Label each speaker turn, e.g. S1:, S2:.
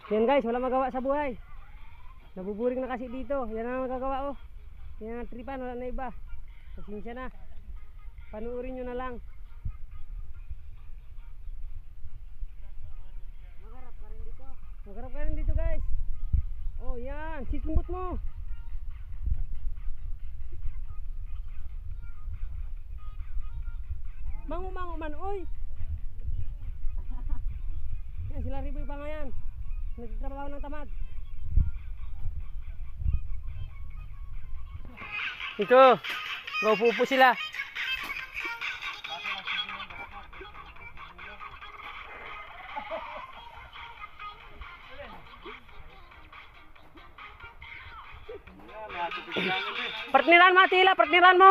S1: Yan guys, wala magawa sa buhay. Nabuburing na kasi dito. Yan ang magagawa oh. Yan ang tripan, wala na iba. Pasensya na. Panuorin nyo na lang. Magharap ka rin dito. Magharap ka rin dito guys. Oh yan, sikimbot mo. Mango man, oy. Yan, sila Riboy pa nga yan. Nagtatrabaho ng tamad. Ito, naupo sila. Partneran mo, Tila, partneran mo.